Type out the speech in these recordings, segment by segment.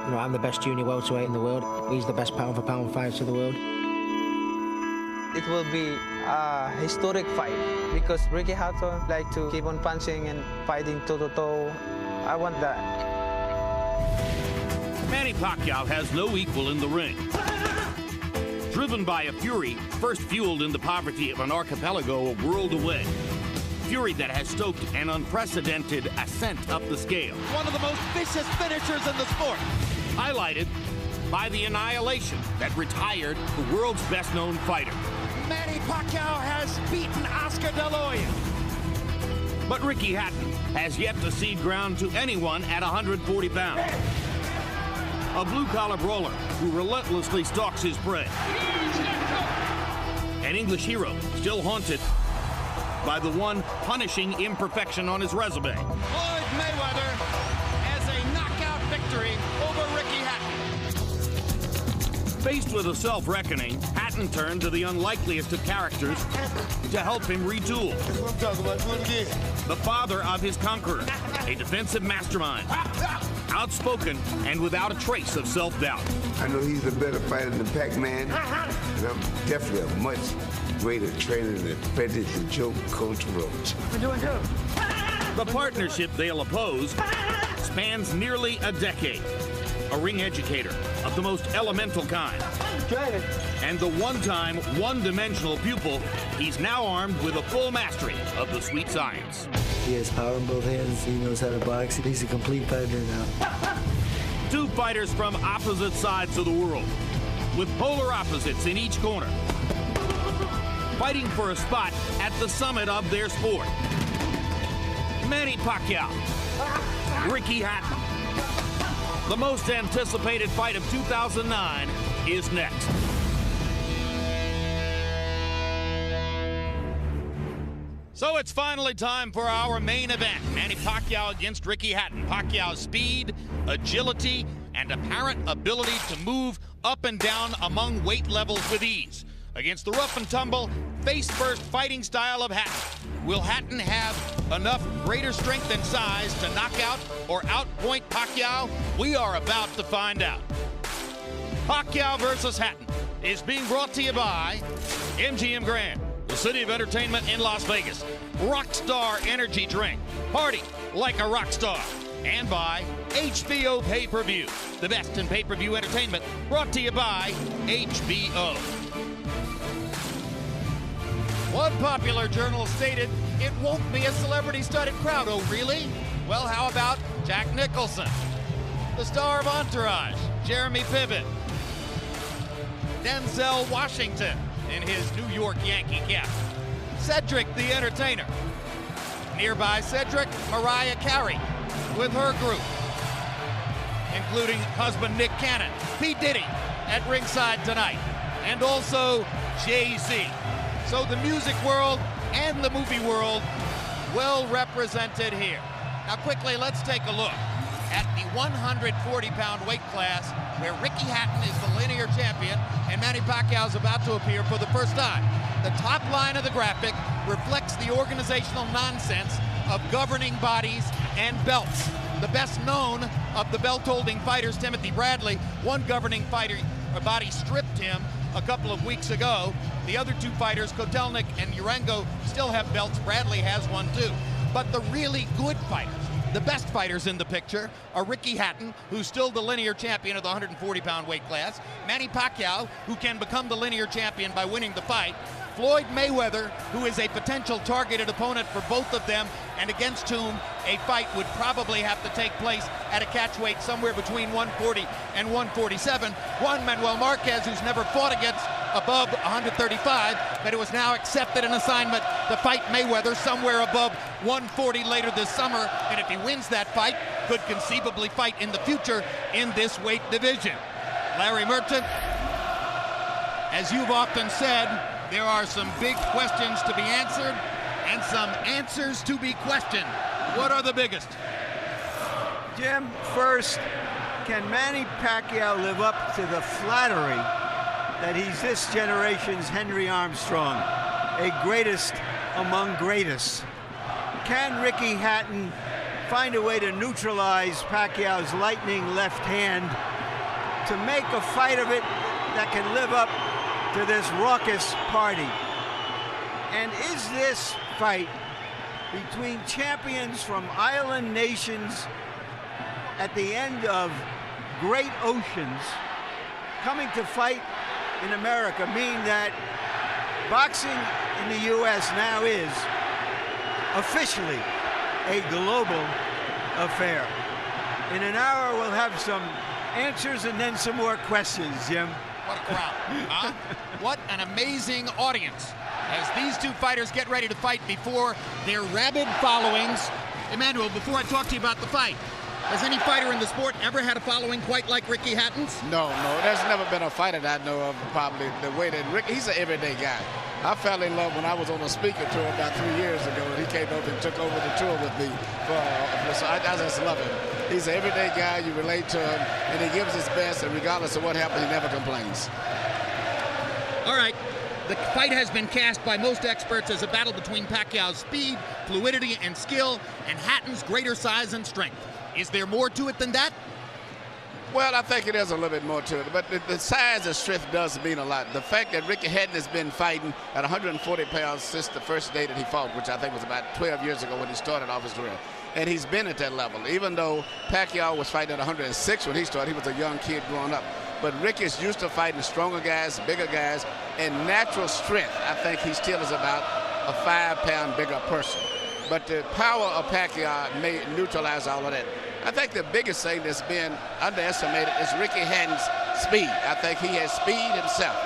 You know, I'm the best junior welterweight in the world. He's the best pound-for-pound fighter in the world. It will be a historic fight because Ricky Hatton like to keep on punching and fighting toe-to-toe. I want that. Manny Pacquiao has no equal in the ring. Driven by a fury first fueled in the poverty of an archipelago a world away. Fury that has stoked an unprecedented ascent up the scale. One of the most vicious finishers in the sport. Highlighted by the annihilation that retired the world's best-known fighter. Manny Pacquiao has beaten Oscar De La Hoya. But Ricky Hatton has yet to cede ground to anyone at 140 pounds. A blue-collar brawler who relentlessly stalks his prey. An English hero still haunted by the one punishing imperfection on his resume. Floyd Mayweather has a knockout victory over Ricky Hatton. Faced with a self-reckoning, Hatton turned to the unlikeliest of characters to help him retool. That's what I'm talking about. Do it again. The father of his conqueror, a defensive mastermind, outspoken and without a trace of self-doubt. I know he's a better fighter than Pac-Man, and I'm definitely a much greater trainer than Frederick and Joe Coach Rhodes. We're doing good. The partnership they'll oppose spans nearly a decade. A ring educator of the most elemental kind. And the one-time, one-dimensional pupil, he's now armed with a full mastery of the sweet science. He has power in both hands. He knows how to box. He's a complete fighter now. Two fighters from opposite sides of the world, with polar opposites in each corner, fighting for a spot at the summit of their sport. Manny Pacquiao, Ricky Hatton. The most anticipated fight of 2009 is next. So it's finally time for our main event. Manny Pacquiao against Ricky Hatton. Pacquiao's speed, agility, and apparent ability to move up and down among weight levels with ease. Against the rough and tumble, face-first fighting style of Hatton. Will Hatton have enough greater strength and size to knock out or outpoint Pacquiao? We are about to find out. Pacquiao versus Hatton is being brought to you by MGM Grand, the city of entertainment in Las Vegas. Rockstar Energy Drink. Party like a rock star. And by HBO Pay-Per-View, the best in pay-per-view entertainment, brought to you by HBO. One popular journal stated, it won't be a celebrity-studded crowd. Oh, really? Well, how about Jack Nicholson? The star of Entourage, Jeremy Piven. Denzel Washington in his New York Yankee cap. Cedric the Entertainer. Nearby Cedric, Mariah Carey with her group, including husband Nick Cannon, P. Diddy at ringside tonight, and also Jay-Z. So the music world and the movie world well represented here. Now quickly, let's take a look at the 140-pound weight class where Ricky Hatton is the linear champion and Manny Pacquiao is about to appear for the first time. The top line of the graphic reflects the organizational nonsense of governing bodies and belts. The best known of the belt-holding fighters, Timothy Bradley, one governing body stripped him a couple of weeks ago. The other two fighters, Kotelnik and Urengo, still have belts. Bradley has one too. But the really good fighters, the best fighters in the picture, are Ricky Hatton, who's still the linear champion of the 140-pound weight class, Manny Pacquiao, who can become the linear champion by winning the fight, Floyd Mayweather, who is a potential targeted opponent for both of them, and against whom a fight would probably have to take place at a catch weight somewhere between 140 and 147. Juan Manuel Marquez, who's never fought against above 135, but it was now accepted an assignment to fight Mayweather somewhere above 140 later this summer, and if he wins that fight, could conceivably fight in the future in this weight division. Larry Merchant, as you've often said, there are some big questions to be answered and some answers to be questioned. What are the biggest? Jim, first, can Manny Pacquiao live up to the flattery that he's this generation's Henry Armstrong, a greatest among greatest? Can Ricky Hatton find a way to neutralize Pacquiao's lightning left hand to make a fight of it that can live up to this raucous party. And is this fight between champions from island nations at the end of great oceans coming to fight in America mean that boxing in the U.S. now is officially a global affair? In an hour, we'll have some answers and then some more questions, Jim. What a crowd, huh? What an amazing audience as these two fighters get ready to fight before their rabid followings. Emmanuel, before I talk to you about the fight, has any fighter in the sport ever had a following quite like Ricky Hatton's? No, there's never been a fighter that I know of probably the way that Ricky, he's an everyday guy. I fell in love when I was on a speaker tour about 3 years ago, and he came over and took over the tour with me. So I just love him. He's an everyday guy. You relate to him, and he gives his best, and regardless of what happens, he never complains. All right. The fight has been cast by most experts as a battle between Pacquiao's speed, fluidity, and skill, and Hatton's greater size and strength. Is there more to it than that? Well, I think it is a little bit more to it, but the size and strength does mean a lot. The fact that Ricky Hatton has been fighting at 140 pounds since the first day that he fought, which I think was about 12 years ago when he started off his career, and he's been at that level. Even though Pacquiao was fighting at 106 when he started, he was a young kid growing up. But Ricky is used to fighting stronger guys, bigger guys, and natural strength. I think he still is about a 5-pound bigger person. But the power of Pacquiao may neutralize all of that. I think the biggest thing that's been underestimated is Ricky Hatton's speed. I think he has speed himself.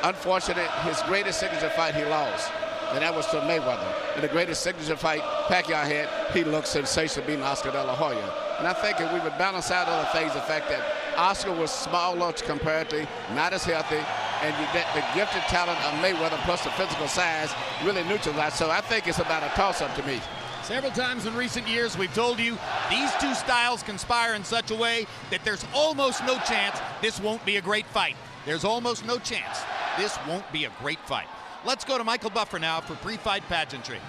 Unfortunately, his greatest signature fight he lost, and that was to Mayweather. In the greatest signature fight Pacquiao had, he looked sensational beating Oscar De La Hoya. And I think if we would balance out other things, the fact that Oscar was smaller comparatively, not as healthy, and the gifted talent of Mayweather plus the physical size really neutralized. So I think it's about a toss-up to me. Several times in recent years, we've told you these two styles conspire in such a way that there's almost no chance this won't be a great fight. There's almost no chance this won't be a great fight. Let's go to Michael Buffer now for pre-fight pageantry.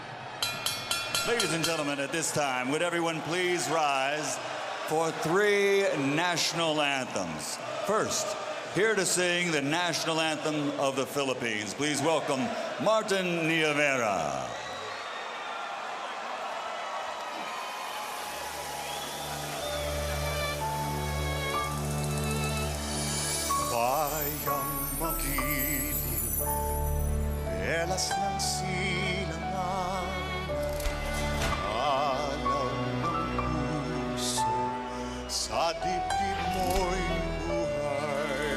Ladies and gentlemen, at this time, would everyone please rise for 3 national anthems. First, here to sing the national anthem of the Philippines, please welcome Martin Nievera. Bayang magiliw, belas ng silangan, alaw ng puso, sa dibdib mo'y buhay.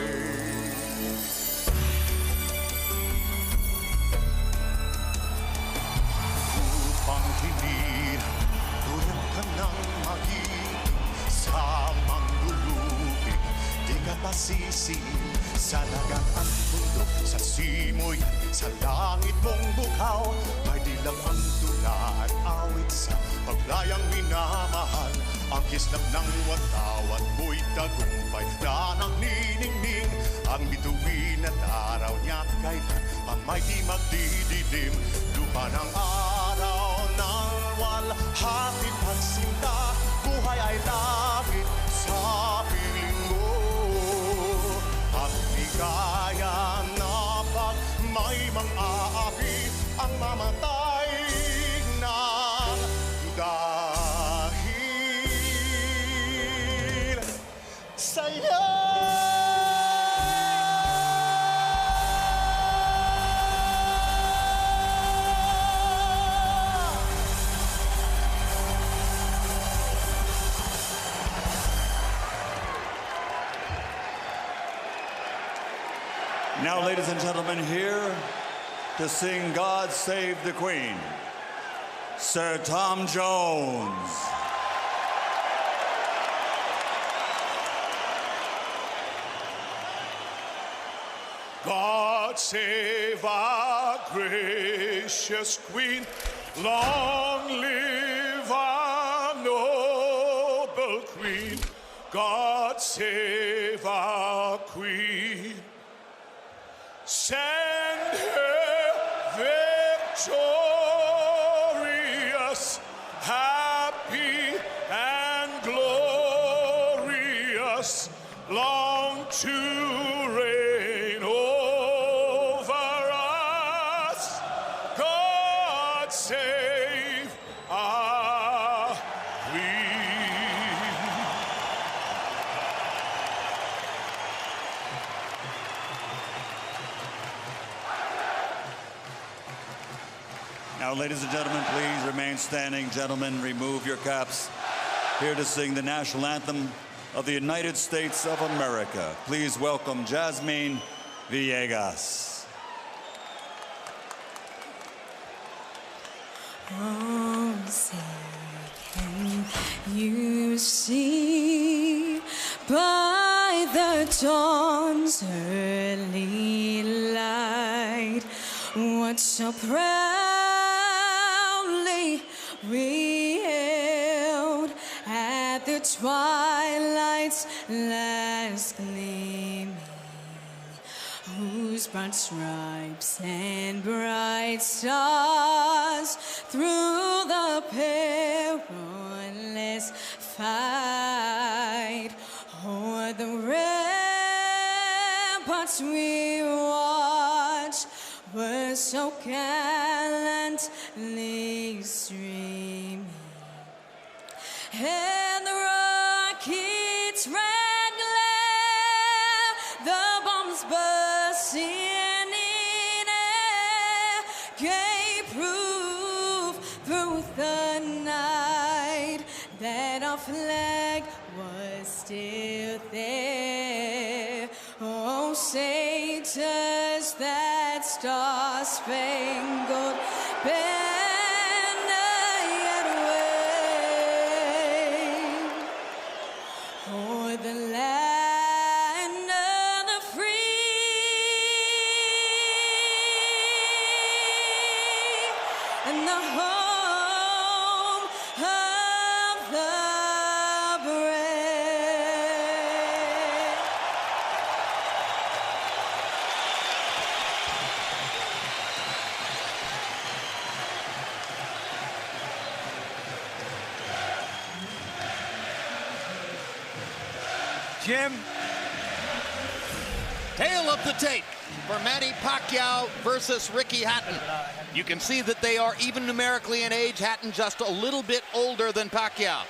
Upang hinirang, tuyang ka ng magiging sa manggulubig, di ka pasisi sa dagat at bundok, sa simoy, sa langit mong bukhaw, may dilag ang tula at awit sa paglayang minamahal. Ang kislap ng watawat mo'y tagumpay na nagniningning, ang bituin at araw niya kailan ang may di magdidilim. Lupa ng araw ng walhating pagsinta, buhay ay langit sa piling mo. At di kaya na pag may mang-aapi ang mamatay ng dahil sa'yo. Now, ladies and gentlemen, here to sing God Save the Queen, Sir Tom Jones. God save our gracious Queen, long live our noble Queen. God save our Queen. Send her victorious, happy and glorious, long to reign over us. God save our Queen. Now, ladies and gentlemen, please remain standing. Gentlemen, remove your caps. Here to sing the national anthem of the United States of America. Please welcome Jasmine Villegas. Oh, say, can you see by the dawn's early light what so proudly we hailed at the twilight's last gleaming, whose broad stripes and bright stars through the perilous fight o'er the ramparts we watched were so gallantly streaming, and the rockets' red glare, the bombs bursting in air, gave proof through the night that our flag was still there. Oh, say does that star-spangled banner yet wave o'er the land of the free and the home of the brave. Jim? Tail of the tape for Manny Pacquiao versus Ricky Hatton. You can see that they are even numerically in age. Hatton just a little bit older than Pacquiao.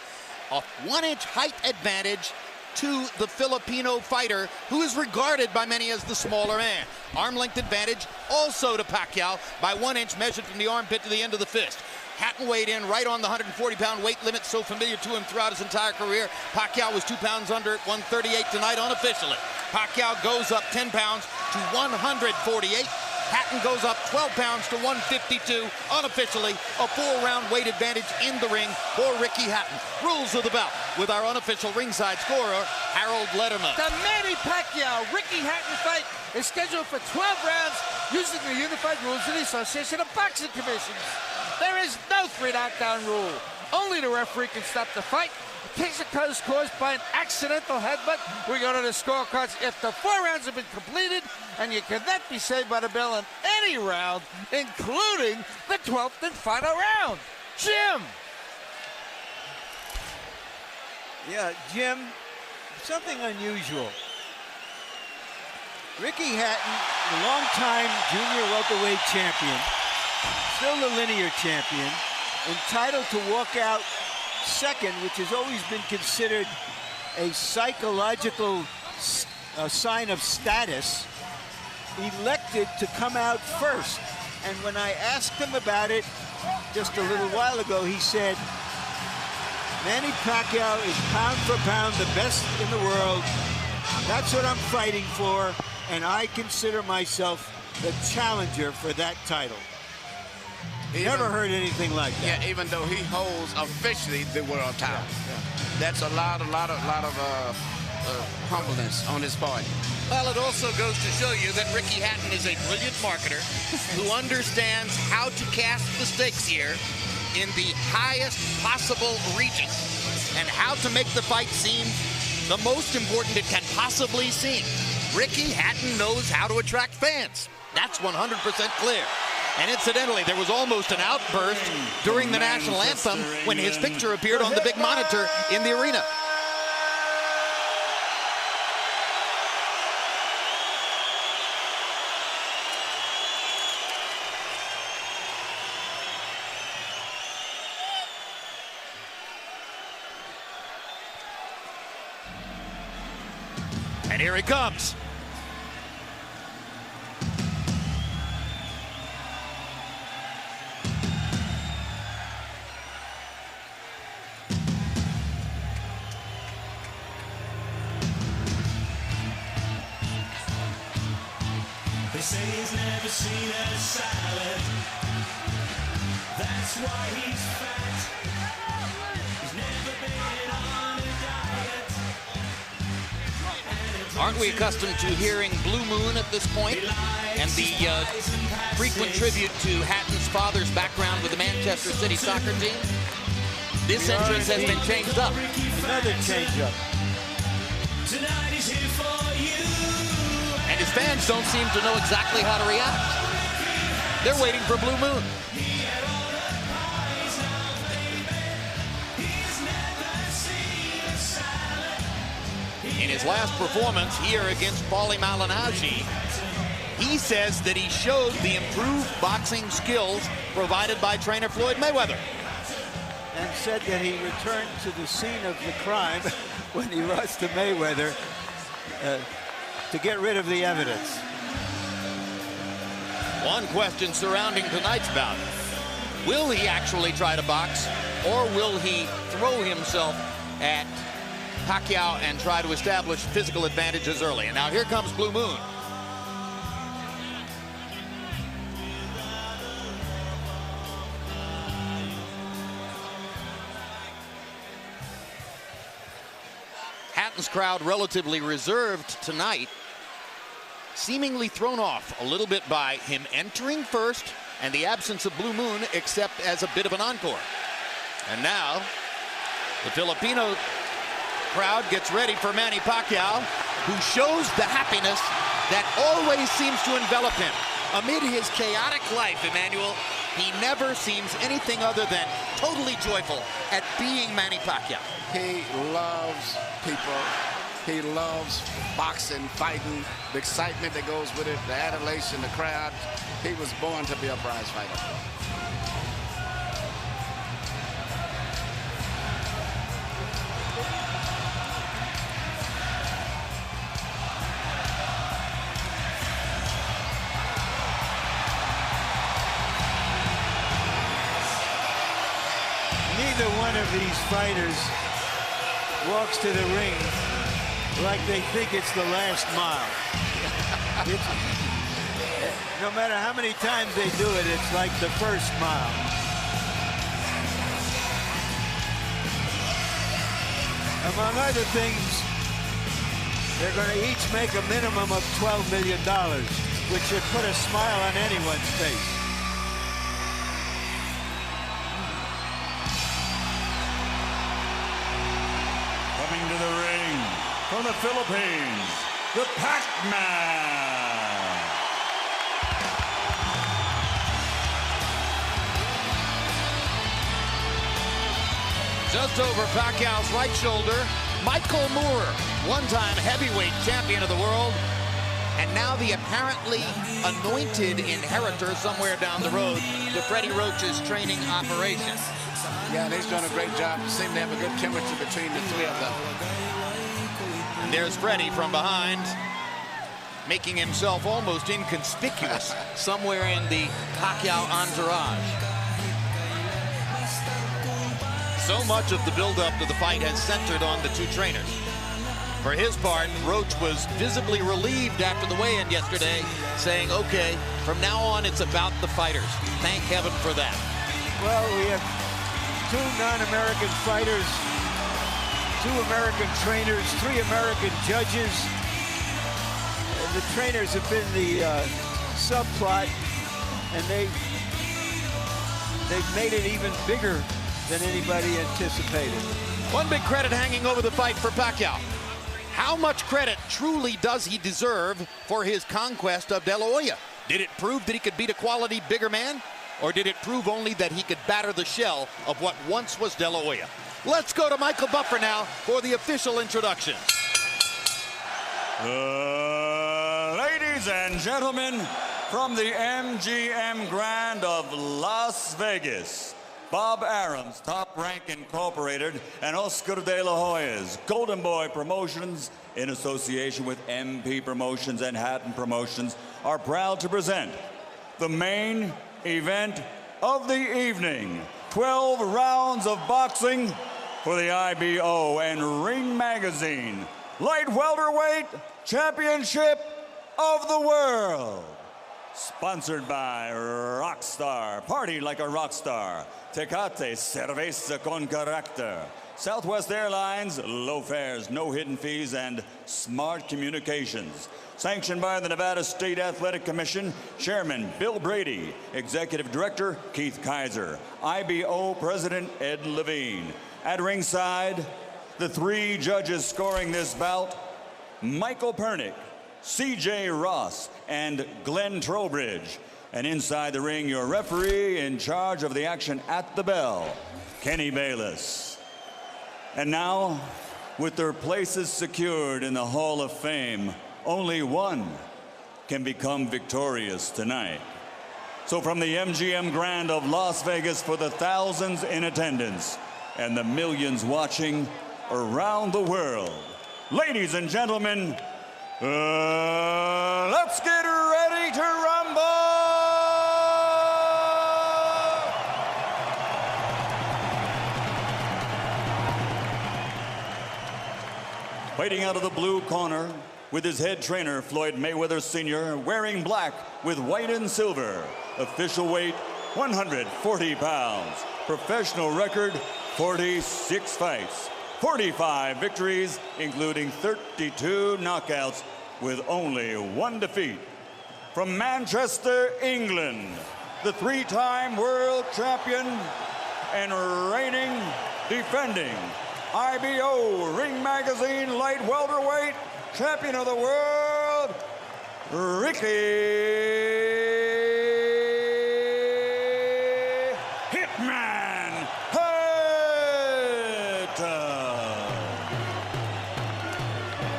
A 1-inch height advantage to the Filipino fighter, who is regarded by many as the smaller man. Arm length advantage also to Pacquiao by 1 inch, measured from the armpit to the end of the fist. Hatton weighed in right on the 140-pound weight limit, so familiar to him throughout his entire career. Pacquiao was 2 pounds under at 138 tonight unofficially. Pacquiao goes up 10 pounds to 148. Hatton goes up 12 pounds to 152 unofficially. A 4-round weight advantage in the ring for Ricky Hatton. Rules of the bout with our unofficial ringside scorer, Harold Letterman. The Manny Pacquiao-Ricky Hatton fight is scheduled for 12 rounds using the unified rules of the Association of Boxing Commissions. There is no 3-knockdown rule. Only the referee can stop the fight. In case it is caused by an accidental headbutt, we go to the scorecards if the 4 rounds have been completed, and you cannot be saved by the bell in any round, including the 12th and final round. Jim! Yeah, Jim, something unusual. Ricky Hatton, the longtime junior welterweight champion, still the linear champion, entitled to walk out second, which has always been considered a psychological sign of status, elected to come out first. And when I asked him about it just a little while ago, he said, Manny Pacquiao is pound for pound the best in the world. That's what I'm fighting for, and I consider myself the challenger for that title. Never heard anything like that. Yeah, even though he holds officially the world title. Yeah. That's a lot of humbleness on his part. Well, it also goes to show you that Ricky Hatton is a brilliant marketer who understands how to cast the stakes here in the highest possible region and how to make the fight seem the most important it can possibly seem. Ricky Hatton knows how to attract fans. That's 100% clear. And incidentally, there was almost an outburst during the national anthem when his picture appeared on the big monitor in the arena. And here he comes. They say he's never seen a salad. That's why he's fat. He's never been on a diet. Aren't we accustomed to hearing Blue Moon at this point? And the frequent tribute to Hatton's father's background with the Manchester City soccer team? This entrance has been changed up. Another change-up. Tonight he's here for you. And his fans don't seem to know exactly how to react. They're waiting for Blue Moon. In his last performance here against Paulie Malignaggi, he says that he showed the improved boxing skills provided by trainer Floyd Mayweather. And said that he returned to the scene of the crime when he lost to Mayweather to get rid of the evidence. One question surrounding tonight's bout: will he actually try to box, or will he throw himself at Pacquiao and try to establish physical advantages early? And now here comes Blue Moon. Hatton's crowd relatively reserved tonight, seemingly thrown off a little bit by him entering first and the absence of Blue Moon, except as a bit of an encore. And now the Filipino crowd gets ready for Manny Pacquiao, who shows the happiness that always seems to envelop him. Amid his chaotic life, Emmanuel, he never seems anything other than totally joyful at being Manny Pacquiao. He loves people. He loves boxing, fighting, the excitement that goes with it, the adulation, the crowd. He was born to be a prize fighter. Neither one of these fighters walks to the ring like they think it's the last mile. No matter how many times they do it, it's like the first mile. Among other things, they're going to each make a minimum of $12 million, which should put a smile on anyone's face. Coming to the ring from the Philippines, the Pac-Man. Just over Pacquiao's right shoulder, Michael Moore, one-time heavyweight champion of the world, and now the apparently anointed inheritor somewhere down the road to Freddie Roach's training operation. Yeah, and he's done a great job. Seem to have a good chemistry between the three of them. And there's Freddie from behind, making himself almost inconspicuous somewhere in the Pacquiao entourage. So much of the build-up to the fight has centered on the two trainers. For his part, Roach was visibly relieved after the weigh-in yesterday, saying, okay, from now on it's about the fighters. Thank heaven for that. Well, we have two non-American fighters, 2 American trainers, 3 American judges. And the trainers have been the subplot, and they've made it even bigger than anybody anticipated. One big credit hanging over the fight for Pacquiao. How much credit truly does he deserve for his conquest of De La Hoya? Did it prove that he could beat a quality bigger man? Or did it prove only that he could batter the shell of what once was De La Hoya? Let's go to Michael Buffer now for the official introduction. Ladies and gentlemen, from the MGM Grand of Las Vegas, Bob Arum's Top Rank Incorporated and Oscar de la Hoya's Golden Boy Promotions, in association with MP Promotions and Hatton Promotions, are proud to present the main event of the evening. 12 rounds of boxing for the IBO and Ring Magazine Light Welterweight Championship of the World. Sponsored by Rockstar, party like a rock star. Tecate, cerveza con carácter. Southwest Airlines, low fares, no hidden fees, and smart communications. Sanctioned by the Nevada State Athletic Commission, Chairman Bill Brady, Executive Director Keith Kaiser, IBO President Ed Levine. At ringside, the 3 judges scoring this bout, Michael Pernick, C.J. Ross, and Glenn Trowbridge. And inside the ring, your referee in charge of the action at the bell, Kenny Bayless. And now, with their places secured in the Hall of Fame, only one can become victorious tonight. So from the MGM Grand of Las Vegas, for the thousands in attendance and the millions watching around the world, ladies and gentlemen, let's get ready to rumble! Fighting out of the blue corner, with his head trainer, Floyd Mayweather Sr., wearing black with white and silver. Official weight, 140 pounds. Professional record, 46 fights. 45 victories, including 32 knockouts, with only 1 defeat. From Manchester, England, the 3-time world champion and reigning, defending IBO Ring Magazine Light Welterweight Champion of the World, Ricky Hitman Hatton.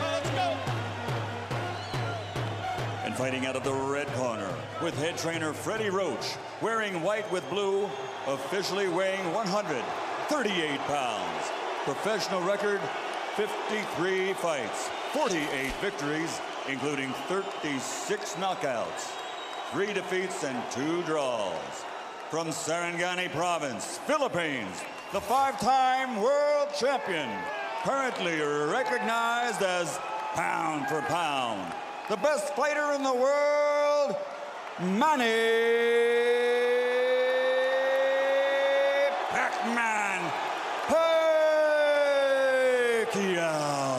Let's go. And fighting out of the red corner, with head trainer Freddie Roach, wearing white with blue, officially weighing 138 pounds. Professional record, 53 fights, 48 victories, including 36 knockouts, 3 defeats and 2 draws. From Sarangani Province, Philippines, the 5-time world champion, currently recognized as pound for pound, the best fighter in the world, Manny Pac-Man Pacquiao.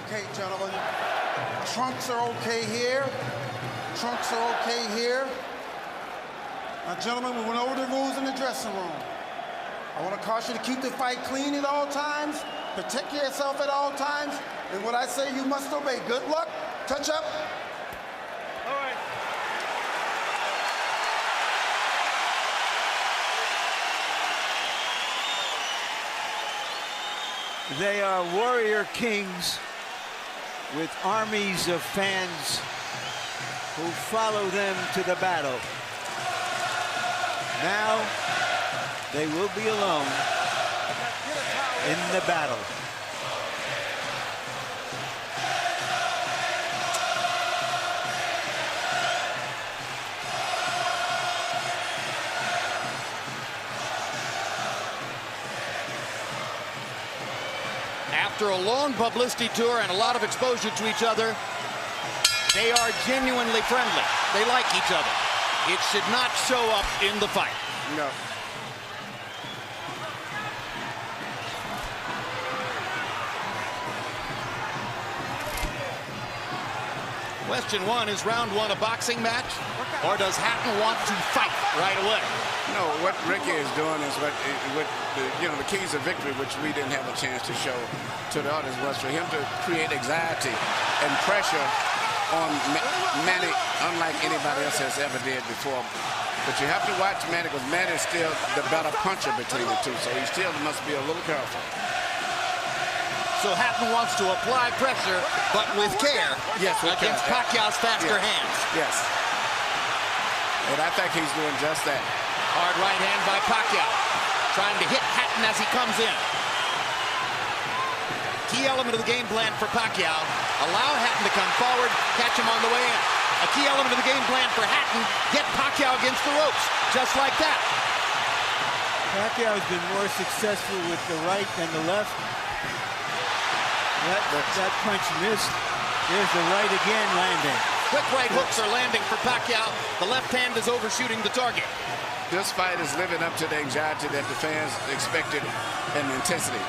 Okay, gentlemen, trunks are okay here. Trunks are okay here. Now, gentlemen, we went over the rules in the dressing room. I want to caution you to keep the fight clean at all times, protect yourself at all times, and what I say you must obey. Good luck. Touch up. All right. They are warrior kings with armies of fans who follow them to the battle. Now they will be alone in the battle. After a long publicity tour and a lot of exposure to each other, they are genuinely friendly. They like each other. It should not show up in the fight. No. Question 1, is round 1 a boxing match, or does Hatton want to fight right away? No, what Ricky is doing is what the keys of victory, which we didn't have a chance to show to the audience, was for him to create anxiety and pressure on Manny, unlike anybody else has ever did before. But you have to watch Manny, because Manny is still the better puncher between the two, so he still must be a little careful. So Hatton wants to apply pressure, but with care, yes, against Pacquiao's faster hands. Yes. And I think he's doing just that. Hard right hand by Pacquiao, trying to hit Hatton as he comes in. Key element of the game plan for Pacquiao, allow Hatton to come forward, catch him on the way in. A key element of the game plan for Hatton, get Pacquiao against the ropes, just like that. Pacquiao has been more successful with the right than the left. That punch missed. There's the right again landing. Quick right hooks are landing for Pacquiao. The left hand is overshooting the target. This fight is living up to the anxiety that the fans expected and the intensity.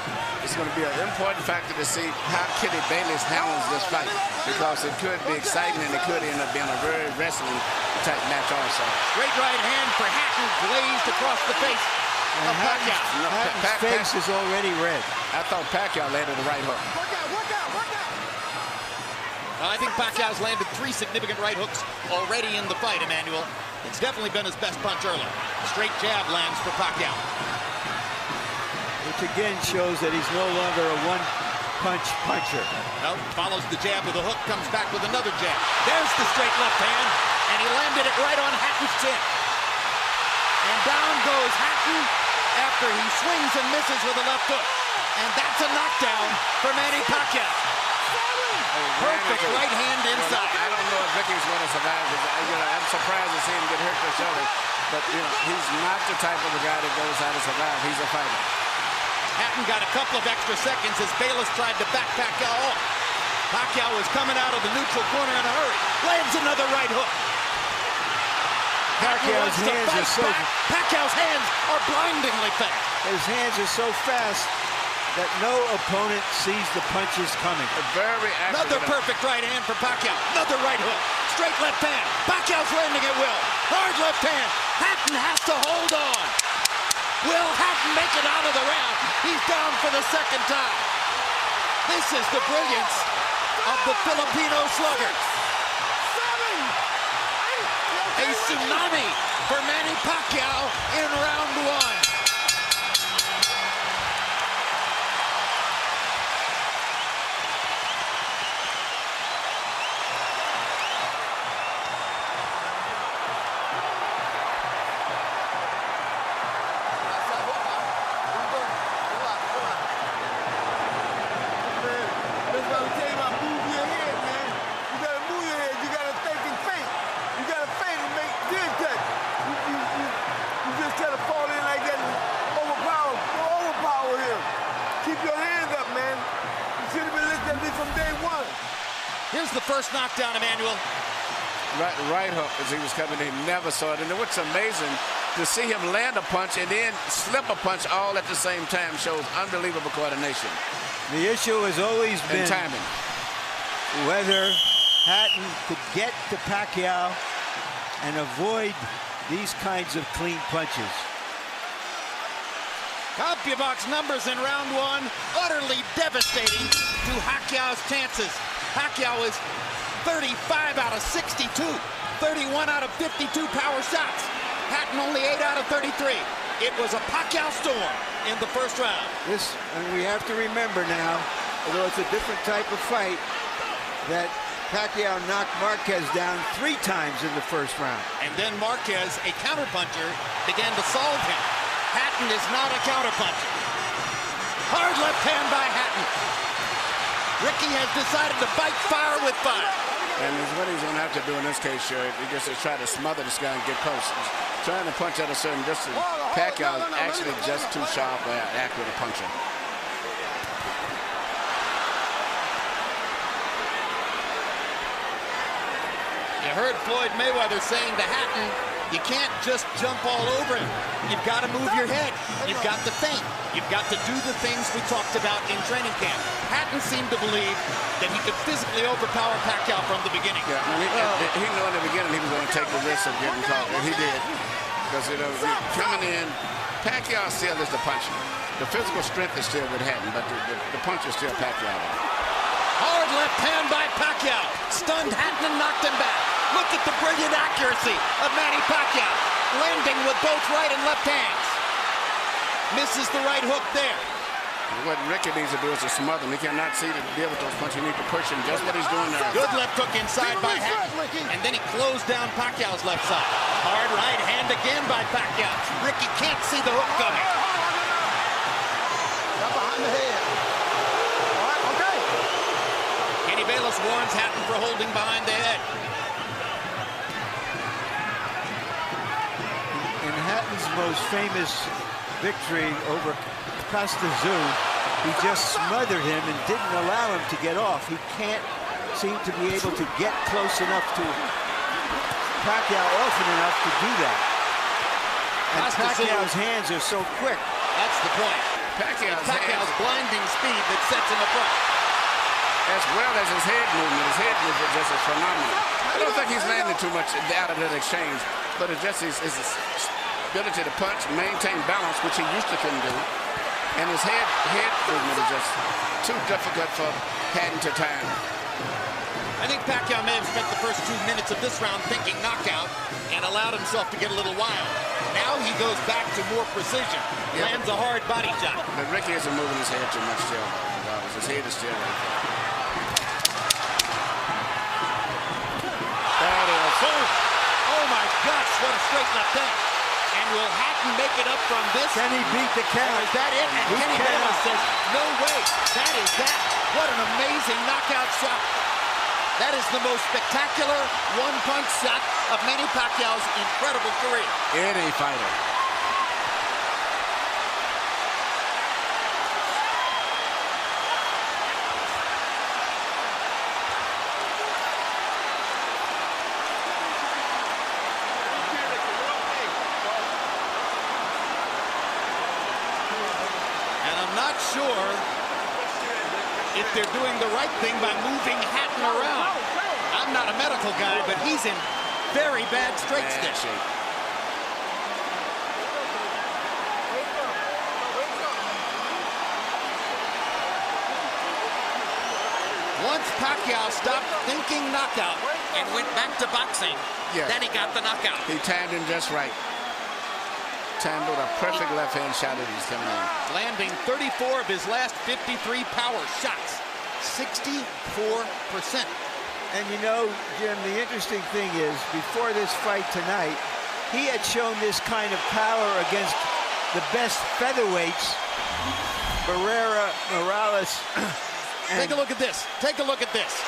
It's going to be an important factor to see how Kitty Bayless handles this fight, because it could be exciting and it could end up being a very wrestling type match also. Great right hand for Hatton, glazed across the face of Pacquiao. Hatton's face is already red. I thought Pacquiao landed the right hook. I think Pacquiao's landed 3 significant right hooks already in the fight, Emmanuel. It's definitely been his best punch early. Straight jab lands for Pacquiao. Which again shows that he's no longer a one-punch puncher. No, follows the jab with a hook, comes back with another jab. There's the straight left hand, and he landed it right on Hatton's chin. And down goes Hatton after he swings and misses with a left hook. And that's a knockdown for Manny Pacquiao. Perfect right hand inside. I don't know if Ricky's going to survive. I'm surprised to see him get hurt for shoulder. But, he's not the type of a guy that goes out to survive. He's a fighter. Hatton got a couple of extra seconds as Bayless tried to back Pacquiao off. Pacquiao was coming out of the neutral corner in a hurry. Lands another right hook. Pacquiao's hands are so... Pacquiao's hands are blindingly fast. His hands are so fast that no opponent sees the punches coming. Very accurate. Another perfect right hand for Pacquiao. Another right hook. Straight left hand. Pacquiao's landing at will. Hard left hand. Hatton has to hold on. Will Hatton make it out of the round? He's down for the second time. This is the brilliance of the Filipino slugger. A tsunami for Manny Pacquiao in round 1. Here's the first knockdown, Emmanuel. Right hook as he was coming in. He never saw it. And what's amazing, to see him land a punch and then slip a punch all at the same time shows unbelievable coordination. The issue has always been timing. Whether Hatton could get to Pacquiao and avoid these kinds of clean punches. CompuBox numbers in round 1 utterly devastating to Pacquiao's chances. Pacquiao is 35 out of 62, 31 out of 52 power shots. Hatton only 8 out of 33. It was a Pacquiao storm in the first round. And we have to remember now, although it's a different type of fight, that Pacquiao knocked Marquez down 3 times in the first round. And then Marquez, a counterpuncher, began to solve him. Hatton is not a counterpuncher. Hard left hand by Hatton. Ricky has decided to fight fire with fire. And what he's going to have to do in this case, sure, he just try to smother this guy and get close. He's trying to punch at a certain distance. Pacquiao is actually just too sharp or accurate a puncher. You heard Floyd Mayweather saying to Hatton, you can't just jump all over him. You've got to move your head. You've got to think. You've got to do the things we talked about in training camp. Hatton seemed to believe that he could physically overpower Pacquiao from the beginning. Yeah, he knew in the beginning he was going to take the risk of getting caught, and he did. Because, coming in Pacquiao still is the puncher. The physical strength is still with Hatton, but the punch is still Pacquiao. Hard left hand by Pacquiao. Stunned Hatton and knocked him back. Look at the brilliant accuracy of Manny Pacquiao. Landing with both right and left hands. Misses the right hook there. What Ricky needs to do is to smother him. He cannot see to deal with those punches. He needs to push him. Just what he's doing now. Good left hook inside by Hatton. And then he closed down Pacquiao's left side. Hard right hand again by Pacquiao. Ricky can't see the hook coming. Got behind the head. All right, okay. Kenny Bayless warns Hatton for holding behind the head. In Hatton's most famous victory over Costa Zoo, he just smothered him and didn't allow him to get off. He can't seem to be able to get close enough to Pacquiao often enough to do that. And Pacquiao's hands are so quick. That's the point. Pacquiao's blinding speed that sets him apart. As well as his head movement. His head movement just is phenomenal. I don't think he's landing too much out of that exchange, but it's just his ability to punch, maintain balance, which he used to couldn't do. And his head movement is just too difficult for Hatton to time. I think Pacquiao may have spent the first 2 minutes of this round thinking knockout and allowed himself to get a little wild. Now he goes back to more precision. Lands a hard body shot. But Ricky isn't moving his head too much still. His head is still right there. That is. Oh my gosh, what a straight left hand. And will Hatton make it up from this? Can he beat the count? Is that it? And Kenny Bayless says, no way. That is that. What an amazing knockout shot. That is the most spectacular one-punch shot of Manny Pacquiao's incredible career. Any fighter. Not sure if they're doing the right thing by moving Hatton around. I'm not a medical guy, but he's in very bad straight stick. Once Pacquiao stopped thinking knockout and went back to boxing, then he got the knockout. He timed him just right. Timed with a perfect left-hand shot as he's coming in. Landing 34 of his last 53 power shots. 64%. And you know, Jim, the interesting thing is, before this fight tonight, he had shown this kind of power against the best featherweights, Barrera, Morales. Take a look at this. Take a look at this.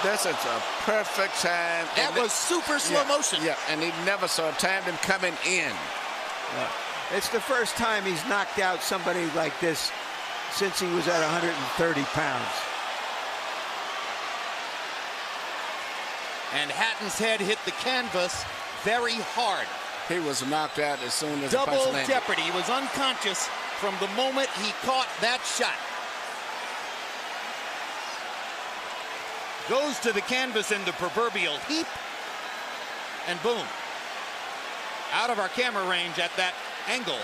This is a perfect time. That was super slow motion. Yeah, and he never saw timed him coming in. It's the first time he's knocked out somebody like this since he was at 130 pounds. And Hatton's head hit the canvas very hard. He was knocked out as soon as the punch Double landed. jeopardy. He was unconscious from the moment he caught that shot. Goes to the canvas in the proverbial heap, and boom. Out of our camera range at that angle,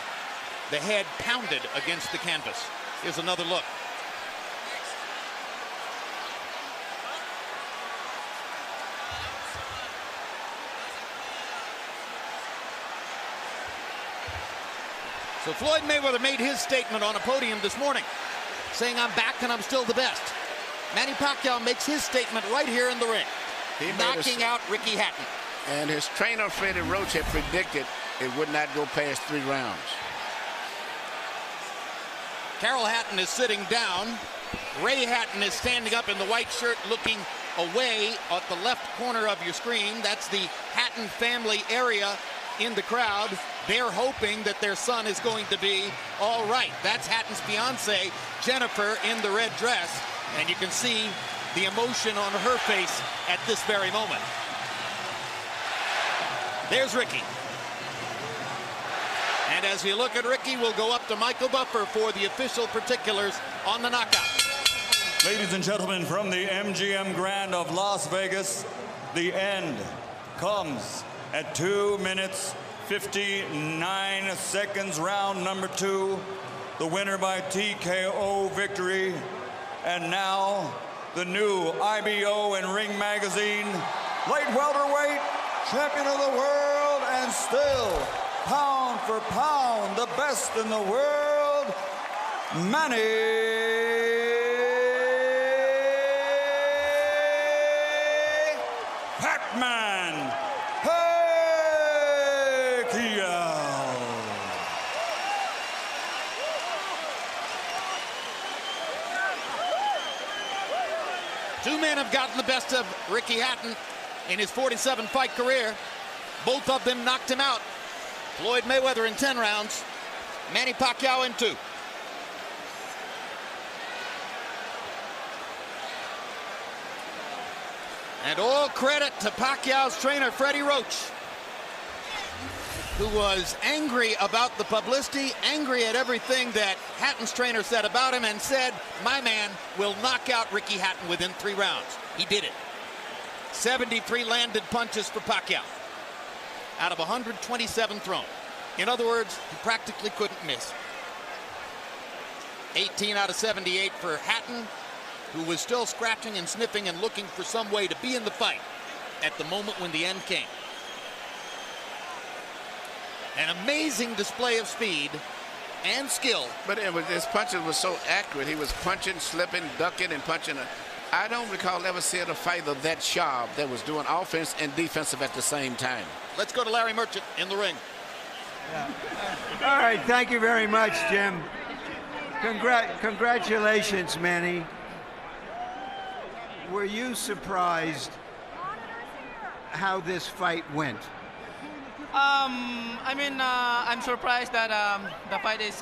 the head pounded against the canvas. Here's another look. So Floyd Mayweather made his statement on a podium this morning, saying, I'm back and I'm still the best. Manny Pacquiao makes his statement right here in the ring, knocking out Ricky Hatton. And his trainer, Freddie Roach, had predicted it would not go past 3 rounds. Carol Hatton is sitting down. Ray Hatton is standing up in the white shirt looking away at the left corner of your screen. That's the Hatton family area in the crowd. They're hoping that their son is going to be all right. That's Hatton's fiance, Jennifer, in the red dress. And you can see the emotion on her face at this very moment. There's Ricky. And as we look at Ricky, we'll go up to Michael Buffer for the official particulars on the knockout. Ladies and gentlemen, from the MGM Grand of Las Vegas, the end comes at 2 minutes, 59 seconds, round number 2. The winner by TKO victory. And now, the new IBO and Ring Magazine light welterweight champion of the world, and still, pound for pound, the best in the world, Manny Pac-Man Pacquiao. Two men have gotten the best of Ricky Hatton in his 47-fight career. Both of them knocked him out. Floyd Mayweather in 10 rounds, Manny Pacquiao in 2. And all credit to Pacquiao's trainer, Freddie Roach, who was angry about the publicity, angry at everything that Hatton's trainer said about him, and said, my man will knock out Ricky Hatton within 3 rounds. He did it. 73 landed punches for Pacquiao out of 127 thrown. In other words, he practically couldn't miss. 18 out of 78 for Hatton, who was still scratching and sniffing and looking for some way to be in the fight at the moment when the end came. An amazing display of speed and skill. But his punches were so accurate. He was punching, slipping, ducking, and punching. I don't recall ever seeing a fighter that sharp that was doing offense and defensive at the same time. Let's go to Larry Merchant in the ring. Yeah. All right, thank you very much, Jim. Congratulations, Manny. Were you surprised how this fight went? I mean, I'm surprised that the fight is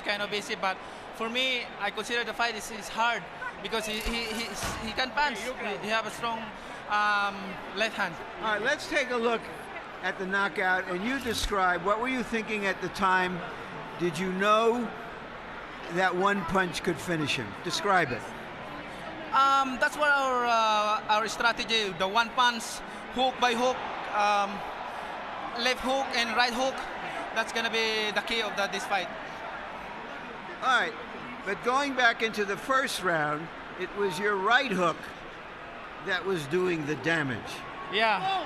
kind of easy, but for me, I consider the fight is hard because he can punch. He have a strong left hand. All right, let's take a look at the knockout, and you describe, what were you thinking at the time? Did you know that one punch could finish him? Describe it. That's what our strategy, the one punch, hook by hook, left hook and right hook. That's going to be the key of this fight. All right, but going back into the first round, it was your right hook that was doing the damage. Yeah.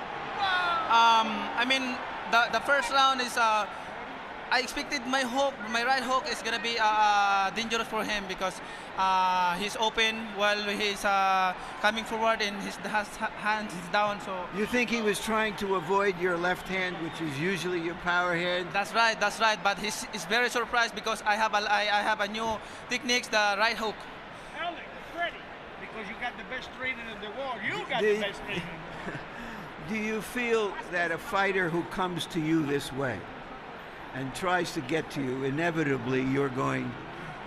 I mean, the first round is, I expected my right hook is going to be dangerous for him because he's open while he's coming forward and his hands is down. So you think he was trying to avoid your left hand, which is usually your power hand? That's right. But he's very surprised because I have a new techniques, the right hook. Alex, Freddie, because you got the best training in the world. You got the best training. Do you feel that a fighter who comes to you this way and tries to get to you, inevitably you're going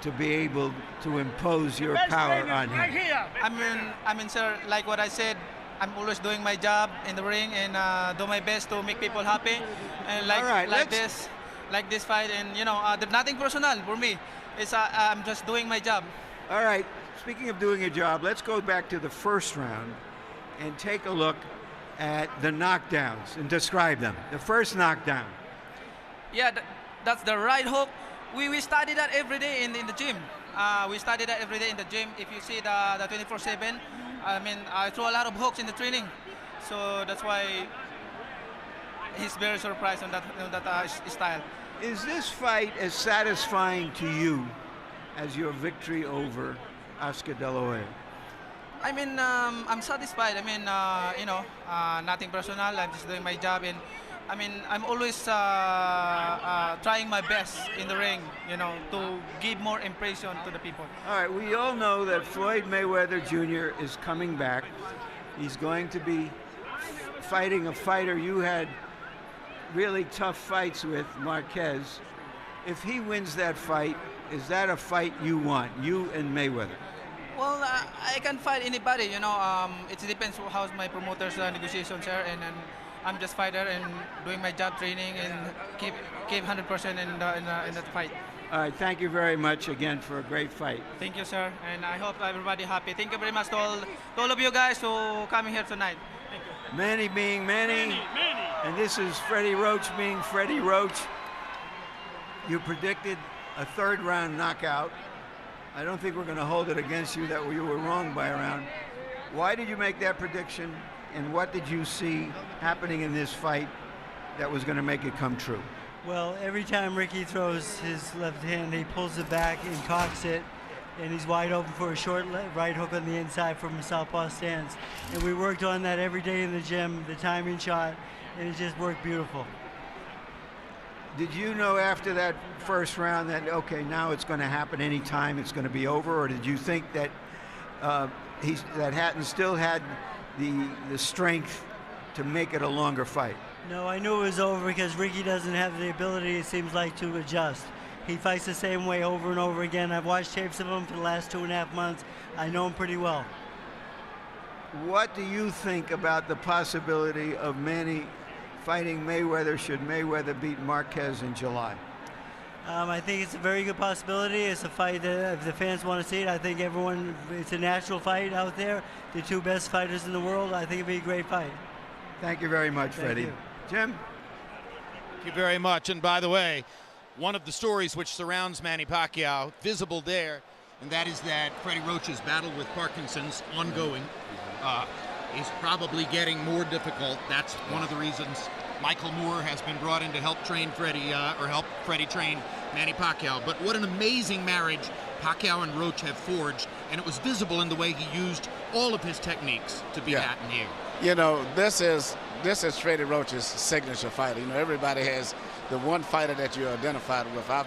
to be able to impose your power on him? Right here. I mean, sir, like what I said, I'm always doing my job in the ring and do my best to make people happy. And like this fight, and you know, there's nothing personal for me. It's I'm just doing my job. All right. Speaking of doing a job, let's go back to the first round and take a look at the knockdowns and describe them. The first knockdown. Yeah, that's the right hook. We study that every day in the gym. We study that every day in the gym. If you see the 24/7, I mean, I throw a lot of hooks in the training. So that's why he's very surprised on that style. Is this fight as satisfying to you as your victory over Oscar De La Hoya? I mean, I'm satisfied. I mean, you know, nothing personal. I'm just doing my job, and I mean, I'm always trying my best in the ring, you know, to give more impression to the people. All right, we all know that Floyd Mayweather Jr. is coming back. He's going to be fighting a fighter you had really tough fights with, Marquez. If he wins that fight, is that a fight you want, you and Mayweather? Well, I can fight anybody, you know. It depends how's my promoter's negotiations are, and I'm just fighter and doing my job, training, and keep 100% in that fight. All right, thank you very much again for a great fight. Thank you, sir, and I hope everybody happy. Thank you very much to all of you guys who coming here tonight. Thank you. Manny being Manny. Manny. And this is Freddie Roach being Freddie Roach. You predicted a third-round knockout. I don't think we're going to hold it against you that you were wrong by a round. Why did you make that prediction, and what did you see happening in this fight that was going to make it come true? Well, every time Ricky throws his left hand, he pulls it back and cocks it, and he's wide open for a short right hook on the inside from a southpaw stance. And we worked on that every day in the gym, the timing shot, and it just worked beautiful. Did you know after that first round that, okay, now it's going to happen anytime, it's going to be over, or did you think that that Hatton still had the strength to make it a longer fight? No, I knew it was over because Ricky doesn't have the ability, it seems like, to adjust. He fights the same way over and over again. I've watched tapes of him for the last 2.5 months. I know him pretty well. What do you think about the possibility of Manny fighting Mayweather should Mayweather beat Marquez in July? I think it's a very good possibility. It's a fight that if the fans want to see it, I think everyone, it's a natural fight out there. The two best fighters in the world. I think it'd be a great fight. Thank you very much, Freddie. Jim? Thank you very much. And by the way, one of the stories which surrounds Manny Pacquiao, visible there, and that is that Freddie Roach's battle with Parkinson's ongoing is probably getting more difficult. That's one of the reasons Michael Moore has been brought in to help train Freddie, or help Freddie train Manny Pacquiao. But what an amazing marriage Pacquiao and Roach have forged, and it was visible in the way he used all of his techniques to beat Hatton here. You know, this is Freddie Roach's signature fighter. You know, everybody has the one fighter that you're identified with. I've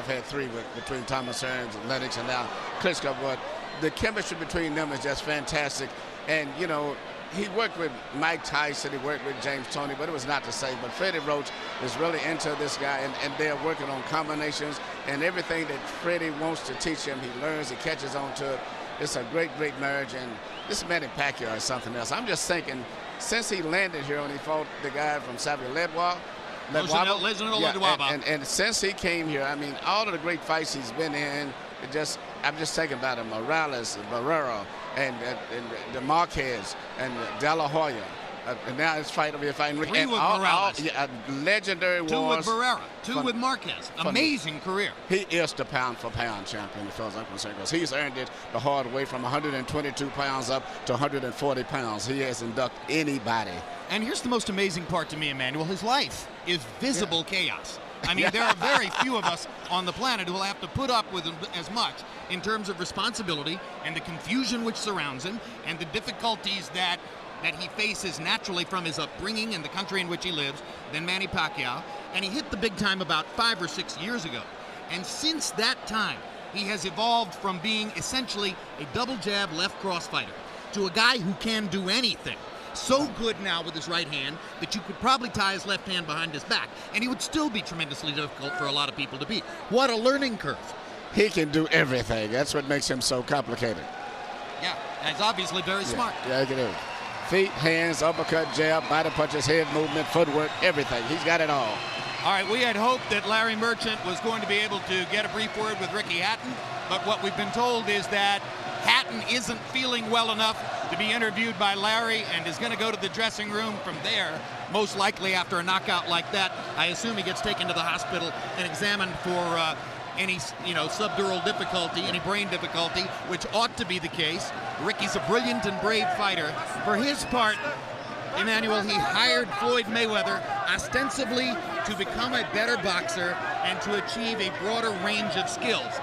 had 3 between Thomas Hearns and Lennox and now Klitschko, but the chemistry between them is just fantastic. And, you know, he worked with Mike Tyson, he worked with James Toney, but it was not the same. But Freddie Roach is really into this guy, and they're working on combinations, and everything that Freddie wants to teach him, he learns, he catches on to it. It's a great, great marriage, and this Manny Pacquiao is something else. I'm just thinking, since he landed here and he fought the guy from Ledwa, and since he came here, I mean, all of the great fights he's been in, I'm just thinking about him, Morales, Barrera, and the Marquez, and De La Hoya. And now it's fighting Ricky. 3 with Morales. Legendary wars. 2 with Barrera. 2 with Marquez. Amazing career. He is the pound-for-pound champion, as far as I'm concerned, because he's earned it the hard way from 122 pounds up to 140 pounds. He hasn't ducked anybody. And here's the most amazing part to me, Emmanuel. His life is visible chaos. I mean, there are very few of us on the planet who will have to put up with as much in terms of responsibility and the confusion which surrounds him and the difficulties that he faces naturally from his upbringing and the country in which he lives than Manny Pacquiao. And he hit the big time about 5 or 6 years ago. And since that time, he has evolved from being essentially a double jab left cross fighter to a guy who can do anything. So good now with his right hand that you could probably tie his left hand behind his back, and he would still be tremendously difficult for a lot of people to beat. What a learning curve. He can do everything. That's what makes him so complicated. Yeah, and he's obviously very smart. Yeah, he can do it. Feet, hands, uppercut, jab, body punches, head movement, footwork, everything. He's got it all. All right, we had hoped that Larry Merchant was going to be able to get a brief word with Ricky Hatton, but what we've been told is that Hatton isn't feeling well enough to be interviewed by Larry and is going to go to the dressing room from there, most likely after a knockout like that. I assume he gets taken to the hospital and examined for any subdural difficulty, any brain difficulty, which ought to be the case. Ricky's a brilliant and brave fighter. For his part, Emmanuel, he hired Floyd Mayweather ostensibly to become a better boxer and to achieve a broader range of skills.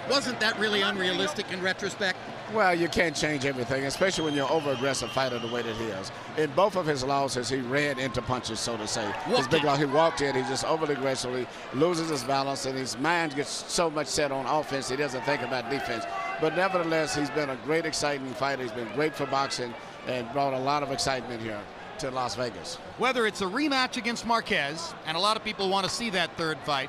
Wasn't that really unrealistic in retrospect? Well, you can't change everything, especially when you're an over-aggressive fighter the way that he is. In both of his losses, he ran into punches, so to say. His big loss, he walked in, he just overly aggressively loses his balance, and his mind gets so much set on offense, he doesn't think about defense. But nevertheless, he's been a great, exciting fighter. He's been great for boxing and brought a lot of excitement here to Las Vegas. Whether it's a rematch against Marquez, and a lot of people want to see that third fight,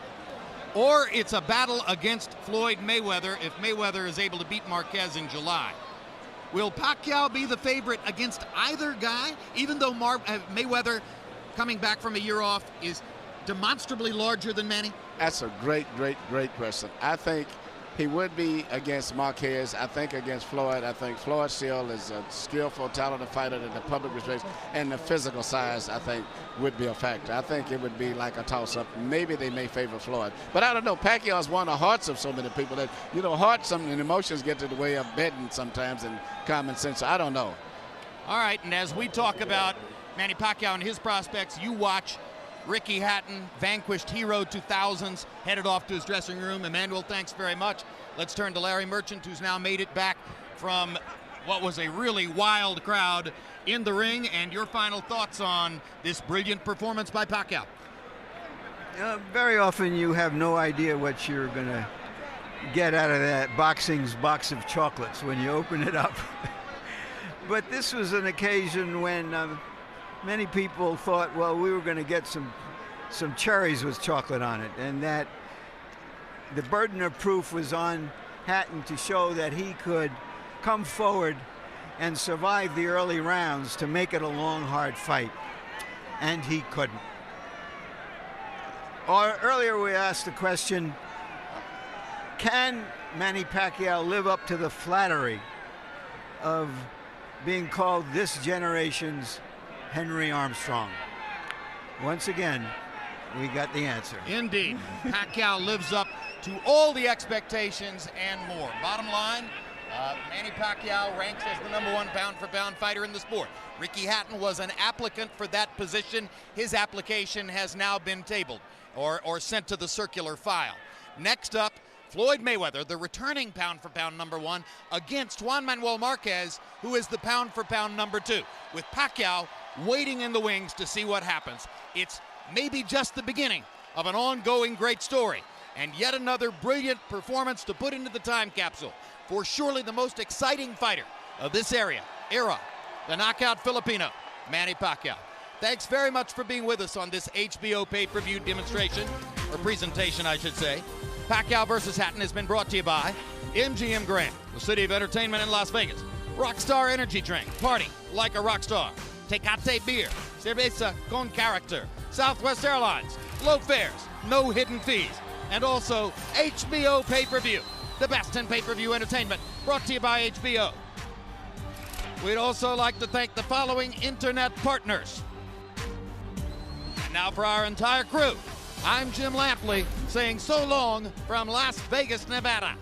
or it's a battle against Floyd Mayweather if Mayweather is able to beat Marquez in July. Will Pacquiao be the favorite against either guy, even though Mayweather, coming back from a year off, is demonstrably larger than Manny? That's a great, great, great question. I think he would be against Marquez. I think against Floyd. I think Floyd still is a skillful, talented fighter that the public respects, and the physical size, I think, would be a factor. I think it would be like a toss-up. Maybe they may favor Floyd. But I don't know. Pacquiao's won the hearts of so many people that, you know, hearts and emotions get to the way of betting sometimes and common sense. So I don't know. All right, and as we talk about Manny Pacquiao and his prospects, you watch Ricky Hatton, vanquished hero 2000s, headed off to his dressing room. Emmanuel, thanks very much. Let's turn to Larry Merchant, who's now made it back from what was a really wild crowd in the ring, and your final thoughts on this brilliant performance by Pacquiao. Very often you have no idea what you're going to get out of that boxing's box of chocolates when you open it up. But this was an occasion when many people thought, well, we were going to get some cherries with chocolate on it, and that the burden of proof was on Hatton to show that he could come forward and survive the early rounds to make it a long, hard fight, and he couldn't. Earlier we asked the question, can Manny Pacquiao live up to the flattery of being called this generation's Henry Armstrong? Once again, we got the answer. Indeed. Pacquiao lives up to all the expectations and more. Bottom line, Manny Pacquiao ranks as the #1 pound-for-pound fighter in the sport. Ricky Hatton was an applicant for that position. His application has now been tabled or sent to the circular file. Next up, Floyd Mayweather, the returning pound-for-pound #1, against Juan Manuel Marquez, who is the pound-for-pound #2, with Pacquiao waiting in the wings to see what happens. It's maybe just the beginning of an ongoing great story, and yet another brilliant performance to put into the time capsule for surely the most exciting fighter of this era, the knockout Filipino, Manny Pacquiao. Thanks very much for being with us on this HBO pay-per-view demonstration, or presentation, I should say. Pacquiao versus Hatton has been brought to you by MGM Grand, the city of entertainment in Las Vegas. Rockstar Energy Drink, party like a rock star. Tecate Beer, cerveza con character. Southwest Airlines, low fares, no hidden fees. And also HBO pay-per-view, the best in pay-per-view entertainment, brought to you by HBO. We'd also like to thank the following internet partners. And now for our entire crew, I'm Jim Lampley saying so long from Las Vegas, Nevada.